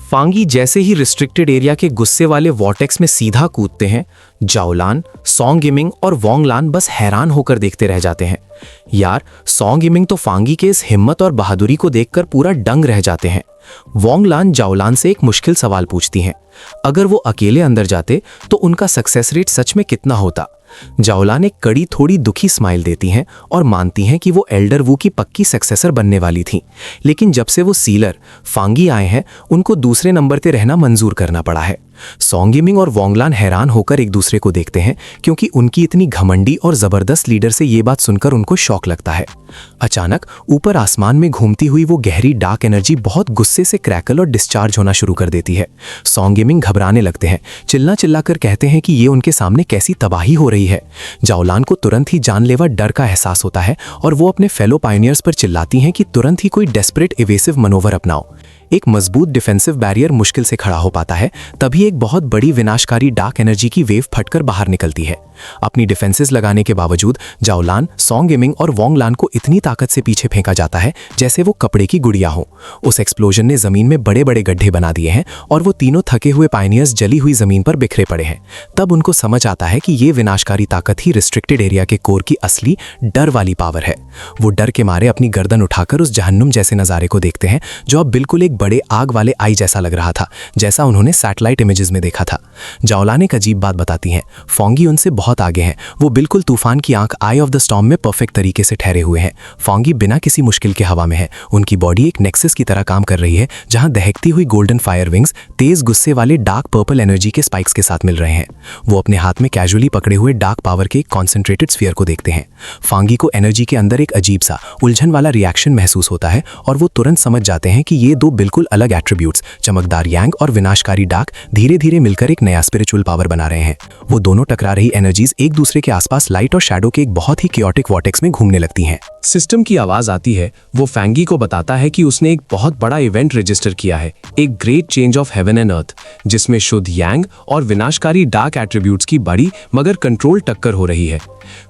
फांगी जैसे ही restricted area के गुस्से वाले वॉर्टेक्स में सीधा कूदते हैं, जाओलान, सॉन्ग यिमिंग और वोंगलान बस हैरान होकर देखते रह जाते हैं। यार, सॉन्ग यिमिंग तो फांगी के इस हिम्मत और बहादुरी को देखकर पूरा दंग रह जाते हैं। वोंगलान जाओलान से एक मुश्किल सवाल पूछती हैं। अगर वो अकेले अंदर जाते तो उनका सक्सेस रेट सच में कितना होता? जाओलान एक कड़ी थोड़ी दुखी स्माइल देती हैं और मानती हैं कि वो एल्डर वू की पक्की सक्सेसर बनने वाली थी, लेकिन जब से वो सीलर फांगी आए हैं उनको दूसरे नंबर पे रहना मंजूर करना पड़ा है। सॉन्ग यिमिंग और वोंगलान हैरान होकर एक दूसरे को देखते हैं, क्योंकि उनकी इतनी घमंडी और जबरदस्त लीडर से ये बात सुनकर उनको शौक लगता है। अचानक ऊपर आसमान में घूमती हुई वो गहरी डार्क एनर्जी बहुत गुस्से से क्रैकल और डिस्चार्ज होना शुरू कर देती है। सॉन्ग यिमिंग घबराने लगते हैं, चिल्ला चिल्लाकर कहते हैं कि ये उनके सामने कैसी तबाही हो रही है। जाओलान को तुरंत ही जानलेवा डर का एहसास होता है और वो अपने फेलो पायनियर्स पर चिल्लाती हैं कि तुरंत ही कोई डेस्परेट इवेसिव मनोवर अपनाओ। एक मजबूत डिफेंसिव बैरियर मुश्किल से खड़ा हो पाता है, तभी एक बहुत बड़ी विनाशकारी डार्क एनर्जी की वेव फटकर बाहर निकलती है। अपनी डिफेंसेस लगाने के बावजूद जाओलान, सॉन्ग यिमिंग और वोंगलान को इतनी ताकत से पीछे फेंका जाता है जैसे वो कपड़े की गुड़िया हो। उस एक्सप्लोजन ने जमीन में बड़े बड़े गड्ढे बना दिए हैं और वो तीनों थके हुए पायनियर्स जली हुई जमीन पर बिखरे पड़े हैं। तब उनको समझ आता है कि ये विनाशकारी ताकत ही रिस्ट्रिक्टेड एरिया के कोर की असली डर वाली पावर है। वो डर के मारे अपनी गर्दन उठाकर उस जहन्नुम जैसे नजारे को देखते हैं, जो अब बिल्कुल एक बड़े आग वाले आई जैसा लग रहा था, जैसा उन्होंने सैटेलाइट इमेजेस में देखा था। जाओलान एक अजीब बात बताती हैं, फांगी उनसे बहुत आगे हैं। वो बिल्कुल तूफान की आंख आई ऑफ द स्टॉर्म में परफेक्ट तरीके से ठहरे हुए हैं। फांगी बिना किसी मुश्किल के हवा में है। उनकी बॉडी एक नेक्सस की तरह काम कर रही है, जहां दहकती हुई गोल्डन फायर विंग्स तेज गुस्से वाले डार्क पर्पल एनर्जी के स्पाइक्स के साथ मिल रहे हैं। वो अपने हाथ में कैजुअली पकड़े हुए डार्क पावर के एक कॉन्सेंट्रेटेड स्फीयर को देखते हैं। फांगी को एनर्जी के अंदर एक अजीब सा उलझन वाला रिएक्शन महसूस होता है और वो तुरंत समझ जाते हैं कि ये दो बिल्कुल अलग एट्रीब्यूट्स, चमकदार यांग और विनाशकारी डार्क, धीरे धीरे मिलकर एक नया स्पिरिचुअल पावर बना रहे हैं। वो दोनों टकरा रही एनर्जीज एक दूसरे के आसपास लाइट और शैडो के एक बहुत ही क्योटिक वॉर्टेक्स में घूमने लगती हैं। सिस्टम की आवाज आती है। वो फैंगी को बताता है कि उसने एक बहुत बड़ा इवेंट रजिस्टर किया है, एक great change of heaven and earth, जिसमें शुद्ध यांग और विनाशकारी डार्क एट्रीब्यूट्स की बड़ी मगर कंट्रोल टक्कर हो रही है।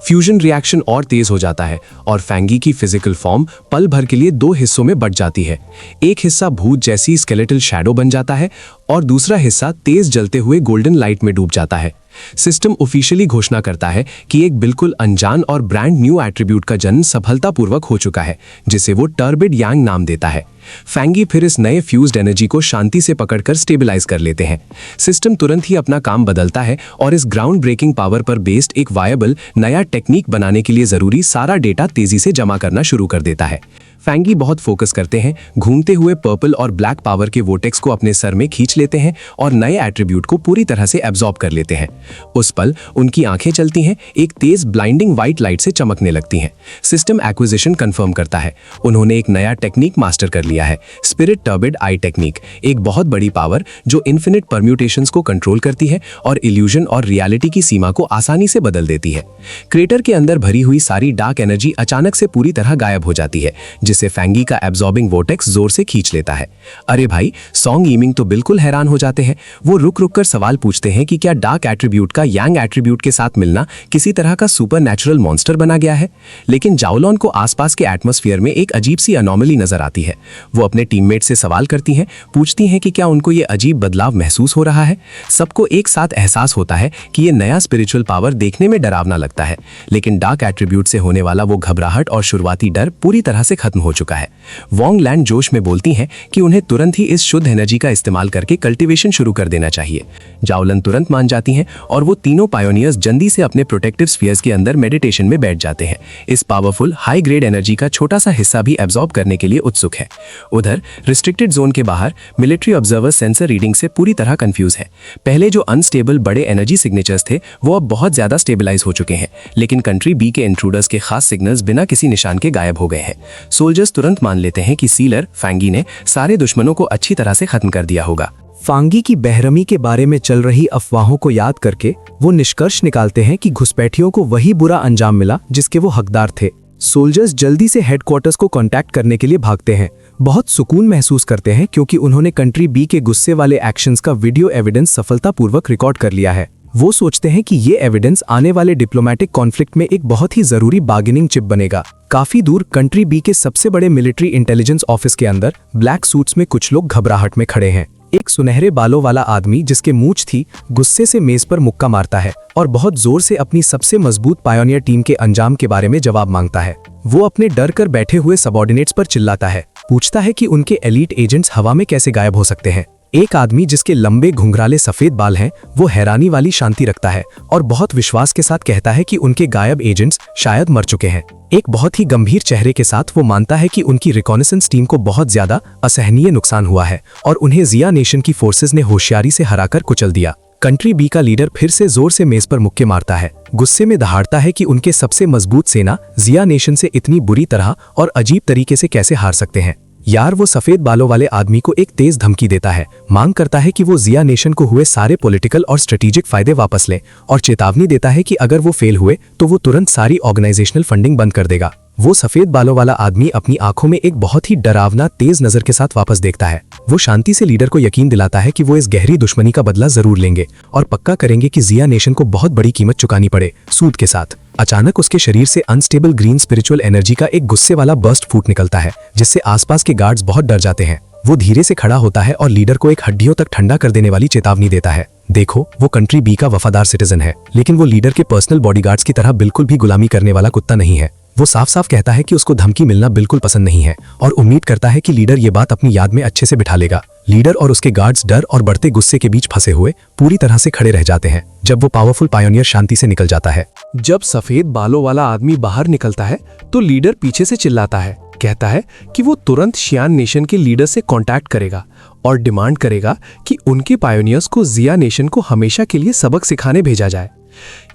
फ्यूजन रिएक्शन और तेज हो जाता है और फैंगी की फिजिकल फॉर्म पल भर के लिए दो हिस्सों में बंट जाती है। एक हिस्सा भूत जैसी स्केलेटल शैडो बन जाता है और दूसरा हिस्सा तेज जलते हुए गोल्डन लाइट में डूब जाता है। सिस्टम ऑफिशियली घोषणा करता है कि एक बिल्कुल अनजान और ब्रांड न्यू एट्रीब्यूट का जन्म सफलतापूर्वक हो चुका है, जिसे वो टर्बिड यांग नाम देता है। फैंगी फिर इस नए फ्यूज्ड एनर्जी को शांति से पकड़कर स्टेबलाइज कर लेते हैं। सिस्टम तुरंत ही अपना काम बदलता है और इस ग्राउंड ब्रेकिंग पावर पर बेस्ड एक वायबल नया टेक्निक बनाने के लिए जरूरी सारा डेटा तेजी से जमा करना शुरू कर देता है। फैंगी बहुत फोकस करते हैं, घूमते हुए पर्पल और ब्लैक पावर के वोटेक्स को अपने सर में खींच लेते हैं और नए एट्रीब्यूट को पूरी तरह से एब्जॉर्ब कर लेते हैं। उस पल उनकी आंखें चलती हैं, एक तेज ब्लाइंडिंग व्हाइट लाइट से चमकने लगती हैं। सिस्टम एक्विजिशन कंफर्म करता है, उन्होंने एक नया टेक्निक मास्टर कर लिया है, स्पिरिट टर्बिड आई टेक्निक, एक बहुत बड़ी पावर जो इन्फिनिट परम्यूटेशंस को कंट्रोल करती है और इल्यूजन और रियलिटी की सीमा को आसानी से बदल देती है। क्रेटर के अंदर भरी हुई सारी डार्क एनर्जी अचानक से पूरी तरह गायब हो जाती है, जिसे फैंगी का एब्जॉर्बिंग वोटेक्स जोर से खींच लेता है। अरे भाई, सॉन्ग यिमिंग तो बिल्कुल हैरान हो जाते हैं। वो रुक रुक कर सवाल पूछते हैं कि क्या डार्क एट्रीब्यूट का यांग एट्रीब्यूट के साथ मिलना किसी तरह का सुपर नेचुरल मॉन्स्टर बना गया है। लेकिन जाओलान को आसपास के एटमॉस्फेयर में एक अजीब सी अनोमली नजर आती है। वो अपने टीममेट से सवाल करती हैं, पूछती हैं कि क्या उनको ये अजीब बदलाव महसूस हो रहा है। सबको एक साथ एहसास होता है कि ये नया स्पिरिचुअल पावर देखने में डरावना लगता है, लेकिन डार्क एट्रीब्यूट से होने वाला वो घबराहट और शुरुआती डर पूरी तरह से खत्म हो चुका है। वोंगलान जोश में बोलती हैं कि उन्हें तुरंत ही इस शुद्ध एनर्जी का इस्तेमाल करके कल्टीवेशन शुरू कर देना चाहिए। जाओलान तुरंत मान जाती हैं और वो तीनों पायोनियर्स जल्दी से अपने प्रोटेक्टिव स्फीयर्स के अंदर मेडिटेशन में बैठ जाते हैं। इस पावरफुल हाई ग्रेड एनर्जी का छोटा सा हिस्सा भी एब्जॉर्ब करने के लिए उत्सुक है। उधर रिस्ट्रिक्टेड जोन के बाहर मिलिट्री ऑब्जर्वर सेंसर रीडिंग से पूरी तरह कंफ्यूज है। पहले जो अनस्टेबल बड़े एनर्जी सिग्नेचर्स थे वो अब बहुत ज्यादा स्टेबलाइज हो चुके हैं, लेकिन कंट्री बी के इंट्रूडर्स के खास सिग्नल्स बिना किसी निशान के गायब हो गए हैं। सोल्जर्स तुरंत मान लेते हैं कि सीलर फैंगी ने सारे दुश्मनों को अच्छी तरह से खत्म कर दिया होगा। फांगी की बेरहमी के बारे में चल रही अफवाहों को याद करके वो निष्कर्ष निकालते हैं कि घुसपैठियों को वही बुरा अंजाम मिला जिसके वो हकदार थे। सोल्जर्स जल्दी से हेडक्वार्टर्स को कांटेक्ट करने के लिए भागते हैं। बहुत सुकून महसूस करते हैं क्योंकि उन्होंने कंट्री बी के गुस्से वाले एक्शंस का वीडियो एविडेंस सफलतापूर्वक रिकॉर्ड कर लिया है। वो सोचते हैं कि ये एविडेंस आने वाले डिप्लोमेटिक कॉन्फ्लिक्ट में एक बहुत ही जरूरी बार्गेनिंग चिप बनेगा। काफी दूर कंट्री बी के सबसे बड़े मिलिट्री इंटेलिजेंस ऑफिस के अंदर ब्लैक सूट्स में कुछ लोग घबराहट में खड़े हैं। एक सुनहरे बालों वाला आदमी जिसके मूंछ थी गुस्से से मेज पर मुक्का मारता है और बहुत जोर से अपनी सबसे मजबूत पायोनियर टीम के अंजाम के बारे में जवाब मांगता है। वो अपने डर कर बैठे हुए सबॉर्डिनेट्स पर चिल्लाता है, पूछता है कि उनके एलीट एजेंट्स हवा में कैसे गायब हो सकते हैं। एक आदमी जिसके लंबे घुंघराले सफेद बाल हैं, वो हैरानी वाली शांति रखता है और बहुत विश्वास के साथ कहता है कि उनके गायब एजेंट्स शायद मर चुके हैं। एक बहुत ही गंभीर चेहरे के साथ वो मानता है कि उनकी रिकॉनेसेंस टीम को बहुत ज्यादा असहनीय नुकसान हुआ है और उन्हें जिया नेशन की फोर्सेस ने होशियारी से हराकर कुचल दिया। कंट्री बी का लीडर फिर से जोर से मेज पर मुक्के मारता है, गुस्से में दहाड़ता है कि उनके सबसे मजबूत सेना जिया नेशन से इतनी बुरी तरह और अजीब तरीके से कैसे हार सकते हैं। यार वो सफेद बालों वाले आदमी को एक तेज धमकी देता है, मांग करता है कि वो जिया नेशन को हुए सारे पॉलिटिकल और स्ट्रेटेजिक फायदे वापस ले और चेतावनी देता है कि अगर वो फेल हुए तो वो तुरंत सारी ऑर्गेनाइजेशनल फंडिंग बंद कर देगा। वो सफेद बालों वाला आदमी अपनी आंखों में एक बहुत ही डरावना तेज नजर के साथ वापस देखता है। वो शांति से लीडर को यकीन दिलाता है कि वो इस गहरी दुश्मनी का बदला जरूर लेंगे और पक्का करेंगे कि जिया नेशन को बहुत बड़ी कीमत चुकानी पड़े, सूद के साथ। अचानक उसके शरीर से अनस्टेबल ग्रीन स्पिरिचुअल एनर्जी का एक गुस्से वाला बर्स्ट फूट निकलता है, जिससे आसपास के गार्ड्स बहुत डर जाते हैं। वो धीरे से खड़ा होता है और लीडर को एक हड्डियों तक ठंडा कर देने वाली चेतावनी देता है। देखो, वो कंट्री बी का वफादार सिटीजन है, लेकिन वो लीडर के पर्सनल बॉडीगार्ड्स की तरह बिल्कुल भी गुलामी करने वाला कुत्ता नहीं है। वो साफ साफ कहता है कि उसको धमकी मिलना बिल्कुल पसंद नहीं है और उम्मीद करता है कि लीडर ये बात अपनी याद में अच्छे से बिठा लेगा। लीडर और उसके गार्ड्स डर और बढ़ते गुस्से के बीच फंसे हुए पूरी तरह से खड़े रह जाते हैं जब वो पावरफुल पायोनियर शांति से निकल जाता है। जब सफेद बालों वाला आदमी बाहर निकलता है तो लीडर पीछे से चिल्लाता है, कहता है कि वो तुरंत शियान नेशन के लीडर से कांटेक्ट करेगा और डिमांड करेगा कि उनके पायोनियर्स को जिया नेशन को हमेशा के लिए सबक सिखाने भेजा जाए।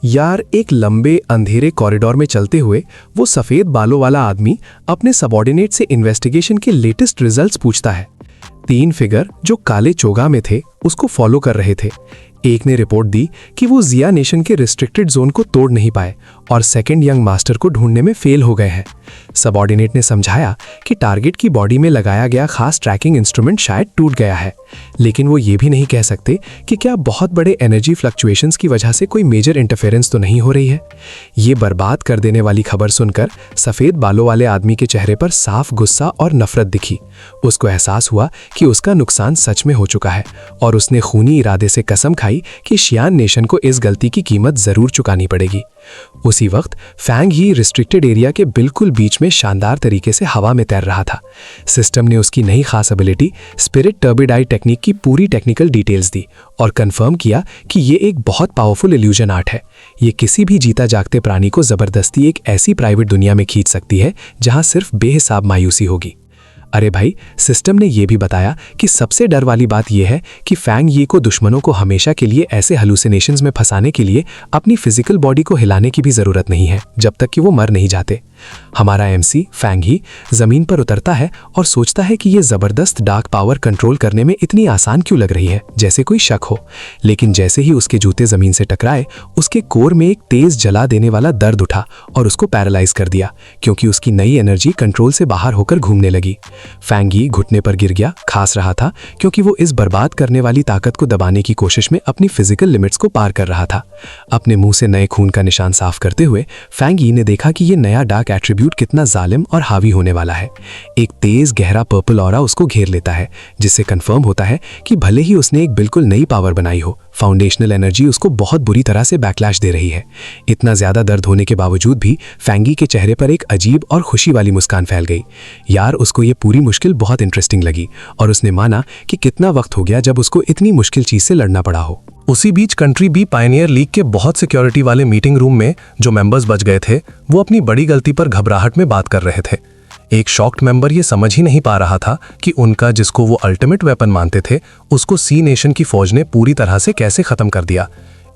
यार, एक लंबे अंधेरे कॉरिडोर में चलते हुए वो सफेद बालों वाला आदमी अपने सबॉर्डिनेट से इन्वेस्टिगेशन के लेटेस्ट रिजल्ट्स पूछता है। 3 फिगर जो काले चोगा में थे उसको फॉलो कर रहे थे। एक ने रिपोर्ट दी कि वो जिया नेशन के रिस्ट्रिक्टेड जोन को तोड़ नहीं पाए और सेकंड यंग मास्टर को ढूंढने में फेल हो गए हैं। सबॉर्डिनेट ने समझाया कि टारगेट की बॉडी में लगाया गया खास ट्रैकिंग इंस्ट्रूमेंट शायद टूट गया है, लेकिन वो ये भी नहीं कह सकते कि क्या बहुत बड़े एनर्जी फ्लक्चुएशंस की वजह से कोई मेजर इंटरफेरेंस तो नहीं हो रही है। ये बर्बाद कर देने वाली खबर सुनकर सफेद बालों वाले आदमी के चेहरे पर साफ गुस्सा और नफरत दिखी। उसको एहसास हुआ कि उसका नुकसान सच में हो चुका है और उसने खूनी इरादे से कसम खाई कि शियान नेशन को इस गलती की कीमत जरूर चुकानी पड़ेगी। उसी वक्त फैंग ही रिस्ट्रिक्टेड एरिया के बिल्कुल बीच में शानदार तरीके से हवा में तैर रहा था। सिस्टम ने उसकी नई खास एबिलिटी स्पिरिट टर्बिडाई टेक्निक की पूरी टेक्निकल डिटेल्स दी और कंफर्म किया कि ये एक बहुत पावरफुल इल्यूजन आर्ट है। ये किसी भी जीता जागते प्राणी को जबरदस्ती एक ऐसी प्राइवेट दुनिया में खींच सकती है जहां सिर्फ बेहिसाब मायूसी होगी। अरे भाई, सिस्टम ने यह भी बताया कि सबसे डर वाली बात यह है कि फैंग यी को दुश्मनों को हमेशा के लिए ऐसे हेलुसिनेशंस में फंसाने के लिए अपनी फिजिकल बॉडी को हिलाने की भी जरूरत नहीं है जब तक कि वो मर नहीं जाते। हमारा एमसी फैंग ही जमीन पर उतरता है और सोचता है कि ये जबरदस्त डार्क पावर कंट्रोल करने में इतनी आसान क्यों लग रही है, जैसे कोई शक हो। लेकिन जैसे ही उसके जूते जमीन से टकराए, उसके कोर में एक तेज जला देने वाला दर्द उठा और उसको पैरालाइज कर दिया, क्योंकि उसकी नई एनर्जी कंट्रोल से बाहर होकर घूमने लगी। फैंगी घुटने पर गिर गया, खास रहा था क्योंकि वो इस बर्बाद करने वाली ताकत को दबाने की कोशिश में अपनी फिजिकल लिमिट्स को पार कर रहा था। अपने मुंह से नए खून का निशान साफ करते हुए फैंगी ने देखा कि ये नया डार्क एट्रीब्यूट कितना जालिम और हावी होने वाला है। एक तेज गहरा पर्पल ऑरा उसको घेर लेता है, जिससे कंफर्म होता है कि भले ही उसने एक बिल्कुल नई पावर बनाई हो, फाउंडेशनल एनर्जी उसको बहुत बुरी तरह से बैकलैश दे रही है। इतना ज्यादा दर्द होने के बावजूद भी फैंगी के चेहरे पर एक अजीब और खुशी वाली मुस्कान फैल गई। यार, उसको ये पूरी मुश्किल बहुत इंटरेस्टिंग लगी और उसने माना कि कितना वक्त हो गया जब उसको इतनी मुश्किल चीज से लड़ना पड़ा हो। उसी बीच कंट्री बी पायनियर लीग के बहुत सिक्योरिटी वाले मीटिंग रूम में जो मेंबर्स बच गए थे, वो अपनी बड़ी गलती पर घबराहट में बात कर रहे थे। एक शॉक्ड मेंबर ये समझ ही नहीं पा रहा था कि उनका, जिसको वो अल्टीमेट वेपन मानते थे, उसको सी नेशन की फौज ने पूरी तरह से कैसे खत्म कर दिया।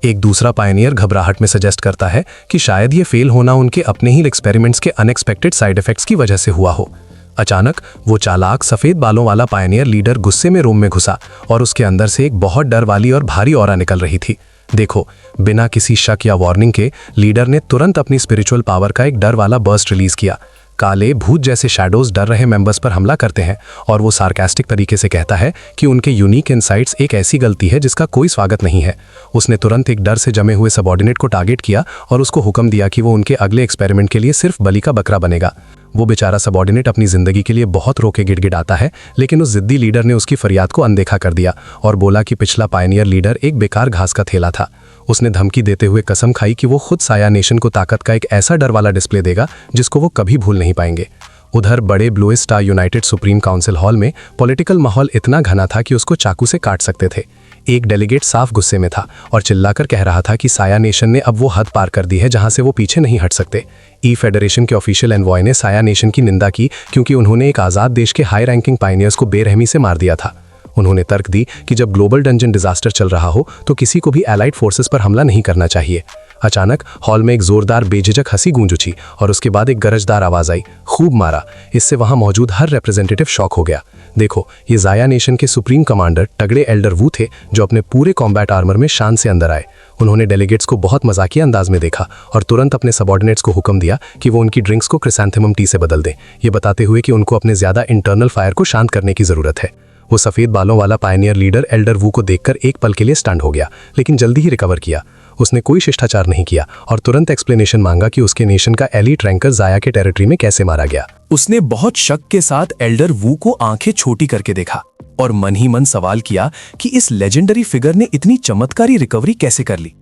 एक दूसरा पायनियर घबराहट में सजेस्ट करता है कि शायद ये फेल होना उनके अपने ही एक्सपेरिमेंट्स के अनएक्सपेक्टेड साइड इफेक्ट्स की वजह से हुआ हो। अचानक वो चालाक सफेद बालों वाला पायनियर लीडर गुस्से में रूम में घुसा और उसके अंदर से एक बहुत डर वाली और भारी ऑरा निकल रही थी। देखो, बिना किसी शक या वार्निंग के लीडर ने तुरंत अपनी स्पिरिचुअल पावर का एक डर वाला बर्स्ट रिलीज किया। काले भूत जैसे शैडोज डर रहे मेंबर्स पर हमला करते हैं और वो सार्कास्टिक तरीके से कहता है कि उनके यूनिक इनसाइट्स एक ऐसी गलती है जिसका कोई स्वागत नहीं है। उसने तुरंत एक डर से जमे हुए सबऑर्डिनेट को टारगेट किया और उसको हुक्म दिया कि वो उनके अगले एक्सपेरिमेंट के लिए सिर्फ बलि का बकरा बनेगा। वो बेचारा सबऑर्डिनेट अपनी जिंदगी के लिए बहुत रोके गिड़गिड़ाता है, लेकिन उस जिद्दी लीडर ने उसकी फरियाद को अनदेखा कर दिया और बोला कि पिछला पायनियर लीडर एक बेकार घास का थैला था। उसने धमकी देते हुए कसम खाई कि वो खुद साया नेशन को ताकत का एक ऐसा डर वाला डिस्प्ले देगा जिसको वो कभी भूल नहीं पाएंगे। उधर बड़े blue star United supreme council hall में पॉलिटिकल माहौल इतना घना था कि उसको चाकू से काट सकते थे। एक डेलीगेट साफ गुस्से में था और चिल्लाकर कह रहा था कि साया नेशन ने अब वो हद पार कर दी है जहां से वो पीछे नहीं हट सकते। ई फेडरेशन के ऑफिशियल एनवॉय ने साया नेशन की निंदा की क्योंकि उन्होंने एक आज़ाद देश के हाई रैंकिंग पायनियर्स को बेरहमी से मार दिया था। उन्होंने तर्क दी कि जब ग्लोबल डंजन डिजास्टर चल रहा हो तो किसी को भी एलाइड फोर्सेस पर हमला नहीं करना चाहिए। अचानक हॉल में एक जोरदार बेझिझक हंसी गूंज उठी और उसके बाद एक गरजदार आवाज आई, खूब मारा। इससे वहां मौजूद हर रिप्रेजेंटेटिव शॉक हो गया। देखो, ये जाया नेशन के सुप्रीम कमांडर तगड़े एल्डर वू थे जो अपने पूरे कॉम्बैट आर्मर में शान से अंदर आए। उन्होंने डेलीगेट्स को बहुत मजाकिया अंदाज में देखा और तुरंत अपने सबऑर्डिनेट्स को हुक्म दिया कि वो उनकी ड्रिंक्स को क्रिसैंथेमम टी से बदल दें, ये बताते हुए कि उनको अपने ज्यादा इंटरनल फायर को शांत करने की जरूरत है। वो सफेद बालों वाला पायनियर लीडर एल्डर वू को देखकर एक पल के लिए स्टंट हो गया, लेकिन जल्दी ही रिकवर किया। उसने कोई शिष्टाचार नहीं किया और तुरंत एक्सप्लेनेशन मांगा कि उसके नेशन का एलीट रैंकर जाया के टेरिटरी में कैसे मारा गया। उसने बहुत शक के साथ एल्डर वू को आंखें छोटी करके देखा और मन ही मन सवाल किया कि इस लेजेंडरी फिगर ने इतनी चमत्कारी रिकवरी कैसे कर ली।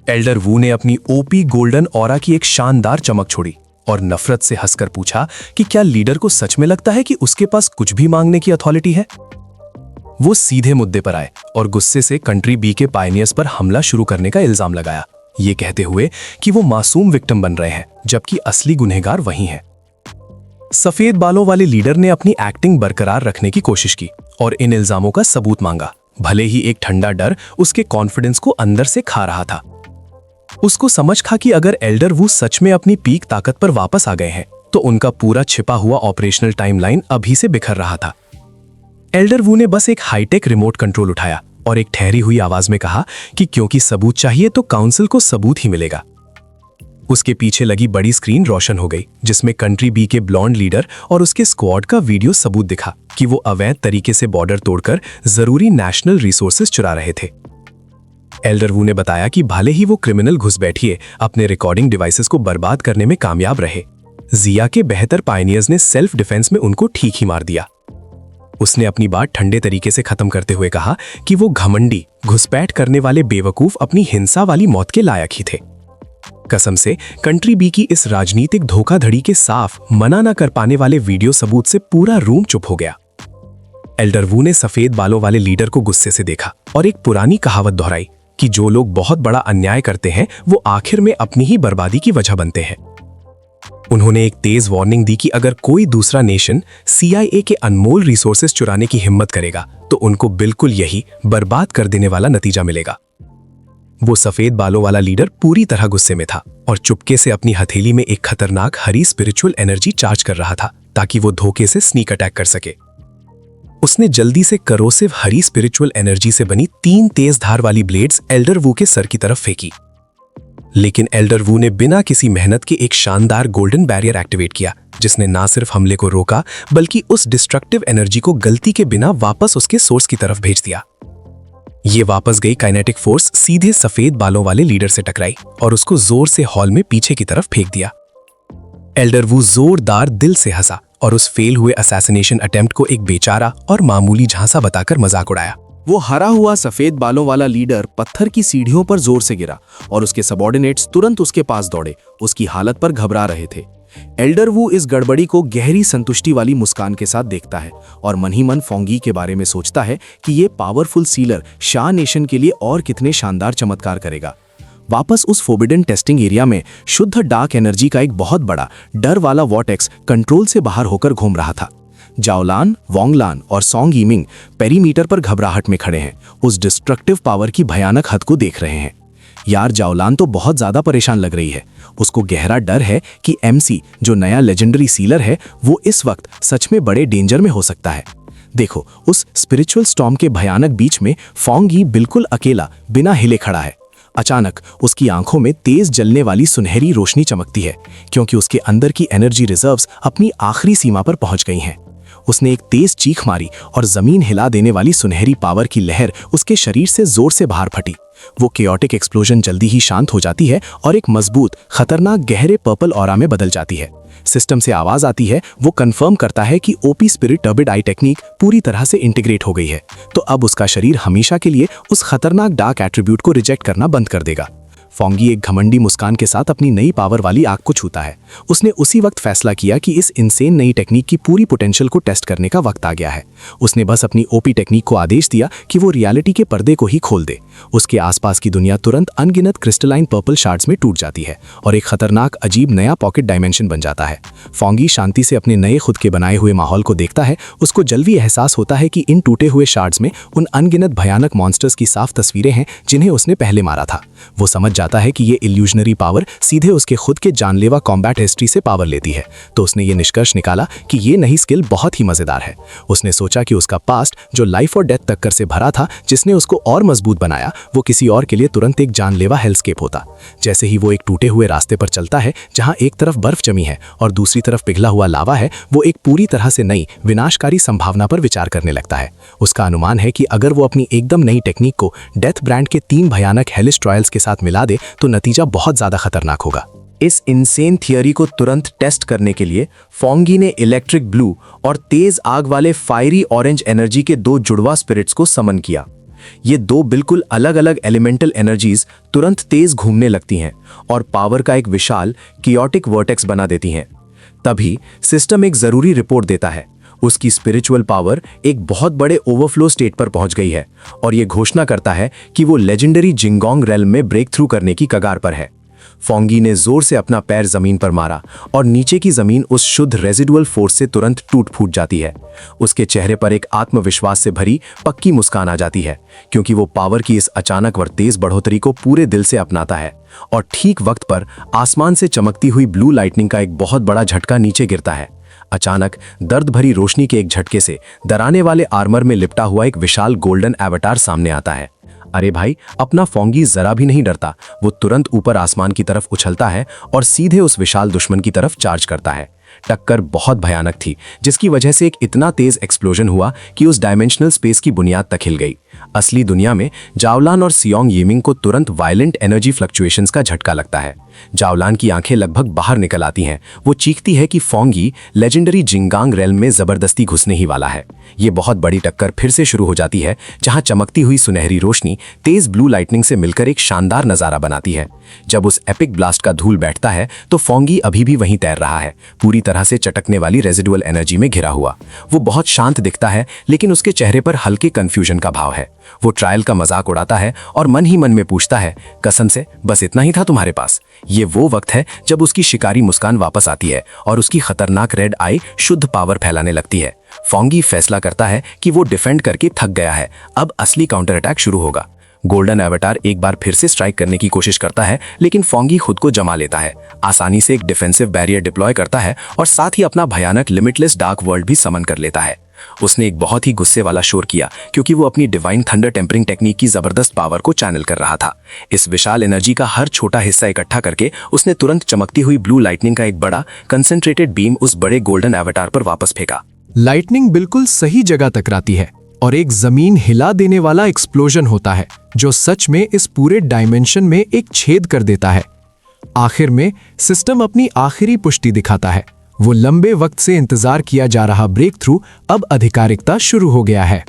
एल्डर वू ने अपनी ओपी गोल्डन ऑरा की एक शानदार चमक छोड़ी और नफरत से हंसकर पूछा कि क्या लीडर को सच में लगता है कि उसके पास कुछ भी मांगने की अथॉरिटी है। वो सीधे मुद्दे पर आए और गुस्से से कंट्री बी के पायनियर्स पर हमला शुरू करने का इल्जाम लगाया, ये कहते हुए कि वो मासूम विक्टिम बन रहे हैं जबकि असली गुनहगार वही हैं। सफेद बालों वाले लीडर ने अपनी एक्टिंग बरकरार रखने की कोशिश की और इन इल्जामों का सबूत मांगा, भले ही एक ठंडा डर उसके कॉन्फिडेंस को अंदर से खा रहा था। उसको समझ था कि अगर एल्डर वू सच में अपनी पीक ताकत पर वापस आ गए हैं तो उनका पूरा छिपा हुआ ऑपरेशनल टाइमलाइन अभी से बिखर रहा था। एल्डर वू ने बस एक हाईटेक रिमोट कंट्रोल उठाया और एक ठहरी हुई आवाज में कहा कि क्योंकि सबूत चाहिए तो काउंसिल को सबूत ही मिलेगा। उसके पीछे लगी बड़ी स्क्रीन रोशन हो गई जिसमें कंट्री बी के ब्लॉन्ड लीडर और उसके स्क्वाड का वीडियो सबूत दिखा कि वो अवैध तरीके से बॉर्डर तोड़कर जरूरी नेशनल रिसोर्सेज चुरा रहे थे। एल्डर वू ने बताया कि भले ही वो क्रिमिनल घुसपैठिए अपने रिकॉर्डिंग डिवाइसेस को बर्बाद करने में कामयाब रहे, जिया के बेहतर पायनियर्स ने सेल्फ डिफेंस में उनको ठीक ही मार दिया। उसने अपनी बात ठंडे तरीके से खत्म करते हुए कहा कि वो घमंडी घुसपैठ करने वाले बेवकूफ अपनी हिंसा वाली मौत के लायक ही थे। कसम से कंट्री बी की इस राजनीतिक धोखाधड़ी के साफ मना न कर पाने वाले वीडियो सबूत से पूरा रूम चुप हो गया। एल्डर वू ने सफेद बालों वाले लीडर को गुस्से से देखा और एक पुरानी कहावत दोहराई कि जो लोग बहुत बड़ा अन्याय करते हैं वो आखिर में अपनी ही बर्बादी की वजह बनते हैं। उन्होंने एक तेज वार्निंग दी कि अगर कोई दूसरा नेशन CIA के अनमोल रिसोर्सेज चुराने की हिम्मत करेगा तो उनको बिल्कुल यही बर्बाद कर देने वाला नतीजा मिलेगा। वो सफेद बालों वाला लीडर पूरी तरह गुस्से में था और चुपके से अपनी हथेली में एक खतरनाक हरी स्पिरिचुअल एनर्जी चार्ज कर रहा था ताकि वो धोखे से स्नीक अटैक कर सके। उसने जल्दी से करोसिव हरी स्पिरिचुअल एनर्जी से बनी 3 तेज धार वाली ब्लेड्स एल्डर वू के सर की तरफ फेंकी, लेकिन एल्डर वू ने बिना किसी मेहनत के एक शानदार गोल्डन बैरियर एक्टिवेट किया जिसने ना सिर्फ हमले को रोका बल्कि उस डिस्ट्रक्टिव एनर्जी को गलती के बिना वापस उसके सोर्स की तरफ भेज दिया। ये वापस गई काइनेटिक फोर्स सीधे सफेद बालों वाले लीडर से टकराई और उसको जोर से हॉल में पीछे की तरफ फेंक दिया। एल्डर वू जोरदार दिल से हंसा और उस फेल हुए असैसिनेशन अटेम्प्ट को एक बेचारा और मामूली झांसा बताकर मजाक उड़ाया। वो हरा हुआ सफेद बालों वाला लीडर पत्थर की सीढ़ियों पर जोर से गिरा और उसके सबऑर्डिनेट्स तुरंत उसके पास दौड़े, उसकी हालत पर घबरा रहे थे। एल्डर वू इस गड़बड़ी को गहरी संतुष्टि वाली मुस्कान के साथ देखता है और मन ही मन फोंगी के बारे में सोचता है कि ये पावरफुल सीलर शाह नेशन के लिए और कितने शानदार चमत्कार करेगा। वापस उस फोबिडन टेस्टिंग एरिया में शुद्ध डार्क एनर्जी का एक बहुत बड़ा डर वाला वॉर्टेक्स कंट्रोल से बाहर होकर घूम रहा था। जाओलान, वोंगलान और सॉन्ग यिमिंग पेरीमीटर पर घबराहट में खड़े हैं, उस डिस्ट्रक्टिव पावर की भयानक हद को देख रहे हैं। यार, जाओलान तो बहुत ज्यादा परेशान लग रही है। उसको गहरा डर है कि MC जो नया लेजेंडरी सीलर है वो इस वक्त सच में बड़े डेंजर में हो सकता है। देखो, उस स्पिरिचुअल स्टॉर्म के भयानक बीच में फोंग यी बिल्कुल अकेला बिना हिले खड़ा है। अचानक उसकी आंखों में तेज जलने वाली सुनहरी रोशनी चमकती है, क्योंकि उसके अंदर की एनर्जी रिजर्व्स अपनी आखिरी सीमा पर पहुंच गई हैं। उसने एक तेज चीख मारी और जमीन हिला देने वाली सुनहरी पावर की लहर उसके शरीर से जोर से बाहर फटी। वो केओटिक एक्सप्लोजन जल्दी ही शांत हो जाती है और एक मजबूत, खतरनाक गहरे पर्पल ऑरा में बदल जाती है। सिस्टम से आवाज आती है, वो कंफर्म करता है कि OP spirit turbid I technique पूरी तरह से इंटीग्रेट हो गई है, तो अब उसका शरीर हमेशा के लिए उस खतरनाक डार्क एट्रीब्यूट को रिजेक्ट करना बंद कर देगा। फोंगी एक घमंडी मुस्कान के साथ अपनी नई पावर वाली आग को छूता है। उसने उसी वक्त फैसला किया कि इस इनसेन नई टेक्निक की पूरी पोटेंशियल को टेस्ट करने का वक्त आ गया है। उसने बस अपनी ओपी टेक्निक को आदेश दिया कि वो रियलिटी के पर्दे को ही खोल दे। उसके आसपास की दुनिया तुरंत अनगिनत क्रिस्टलाइन पर्पल शार्ड्स में टूट जाती है और एक खतरनाक अजीब नया पॉकेट डायमेंशन बन जाता है। फोंगी शांति से अपने नए खुद के बनाए हुए माहौल को देखता है। उसको जल्दी एहसास होता है कि इन टूटे हुए शार्ड्स में उन अनगिनत भयानक मॉन्स्टर्स की साफ तस्वीरें हैं जिन्हें उसने पहले मारा था। वो समझ जाता है कि ये इल्यूजनरी पावर सीधे उसके खुद के जानलेवा कॉम्बैट हिस्ट्री से पावर लेती है, तो उसने ये निष्कर्ष निकाला कि ये नई स्किल बहुत ही मजेदार है। उसने सोचा कि उसका पास्ट, जो लाइफ और डेथ टक्कर से भरा था, जिसने उसको और मजबूत बनाया, वो किसी और के लिए तुरंत एक जानलेवा हेल्सकेप होता। जैसे ही वो एक टूटे हुए रास्ते पर चलता है जहां एक तरफ बर्फ जमी है और दूसरी तरफ पिघला हुआ लावा है, वो एक पूरी तरह से नई विनाशकारी संभावना पर विचार करने लगता है। उसका अनुमान है कि अगर वो अपनी एकदम नई टेक्निक को डेथ ब्रांड के 3 भयानक हेलिस ट्रायल्स के साथ मिला दे तो नतीजा बहुत ज्यादा खतरनाक होगा। इस इनसेन थियरी को तुरंत टेस्ट करने के लिए फोंगी ने इलेक्ट्रिक ब्लू और तेज आग वाले फायरी ऑरेंज एनर्जी के 2 जुड़वा स्पिरिट्स को समन किया। ये 2 बिल्कुल अलग अलग एलिमेंटल एनर्जीज तुरंत तेज घूमने लगती हैं और पावर का एक विशाल कियोटिक वर्टेक्स बना देती हैं। तभी सिस्टम एक जरूरी रिपोर्ट देता है। उसकी स्पिरिचुअल पावर एक बहुत बड़े ओवरफ्लो स्टेट पर पहुंच गई है और ये घोषणा करता है कि वो लेजेंडरी जिंगोंग रेल्म में ब्रेक थ्रू करने की कगार पर है। फोंगी ने जोर से अपना पैर जमीन पर मारा और नीचे की जमीन उस शुद्ध रेजिडुअल फोर्स से तुरंत टूट फूट जाती है। उसके चेहरे पर एक आत्मविश्वास से भरी पक्की मुस्कान आ जाती है, क्योंकि वो पावर की इस अचानक व तेज बढ़ोतरी को पूरे दिल से अपनाता है। और ठीक वक्त पर आसमान से चमकती हुई ब्लू लाइटनिंग का एक बहुत बड़ा झटका नीचे गिरता है। अचानक दर्द भरी रोशनी के एक झटके से डराने वाले आर्मर में लिपटा हुआ एक विशाल गोल्डन एवटार सामने आता है। अरे भाई, अपना फोंगी जरा भी नहीं डरता। वो तुरंत ऊपर आसमान की तरफ उछलता है और सीधे उस विशाल दुश्मन की तरफ चार्ज करता है। टक्कर बहुत भयानक थी, जिसकी वजह से एक इतना तेज एक्सप्लोजन हुआ कि उस डायमेंशनल स्पेस की बुनियाद तक हिल गई। असली दुनिया में जावलान और सियोंग यिमिंग को तुरंत वायलेंट एनर्जी फ्लक्चुएशंस का झटका लगता है। जावलान की आंखें लगभग बाहर निकल आती हैं। वो चीखती है कि फोंगी लेजेंडरी जिंगांग रेल्म में जबरदस्ती घुसने ही वाला है। ये बहुत बड़ी टक्कर फिर से शुरू हो जाती है, जहां चमकती हुई सुनहरी रोशनी तेज ब्लू लाइटनिंग से मिलकर एक शानदार नजारा बनाती है। जब उस एपिक ब्लास्ट का धूल बैठता है तो फोंगी अभी भी वहीं तैर रहा है, पूरी तरह से चटकने वाली रेजिडुअल एनर्जी में घिरा हुआ। वो बहुत शांत दिखता है, लेकिन उसके चेहरे पर हल्के कंफ्यूजन का भाव है। वो ट्रायल का मजाक उड़ाता है और मन ही मन में पूछता है, कसम से बस इतना ही था तुम्हारे पास? ये वो वक्त है जब उसकी शिकारी मुस्कान वापस आती है और उसकी खतरनाक रेड आई शुद्ध पावर फैलाने लगती है। फोंगी फैसला करता है कि वो डिफेंड करके थक गया है, अब असली काउंटर अटैक शुरू होगा। गोल्डन एवटार एक बार फिर से स्ट्राइक करने की कोशिश करता है, लेकिन फोंगी खुद को जमा लेता है, आसानी से एक डिफेंसिव बैरियर डिप्लॉय करता है और साथ ही अपना भयानक लिमिटलेस डार्क वर्ल्ड भी समन कर लेता है। उसने एक बहुत ही गुस्से वाला शोर किया, क्योंकि वो अपनी डिवाइन थंडर टेम्परिंग टेक्निक की जबरदस्त पावर को चैनल कर रहा था। इस विशाल एनर्जी का हर छोटा हिस्सा इकट्ठा करके उसने तुरंत चमकती हुई ब्लू लाइटनिंग का एक बड़ा कंसंट्रेटेड बीम उस बड़े गोल्डन एवटार पर वापस फेंका। लाइटनिंग बिल्कुल सही जगह टकराती है और एक जमीन हिला देने वाला एक्सप्लोजन होता है, जो सच में इस पूरे डायमेंशन में एक छेद कर देता है। आखिर में सिस्टम अपनी आखिरी पुष्टि दिखाता है। वो लंबे वक्त से इंतजार किया जा रहा ब्रेक थ्रू अब आधिकारिकता शुरू हो गया है।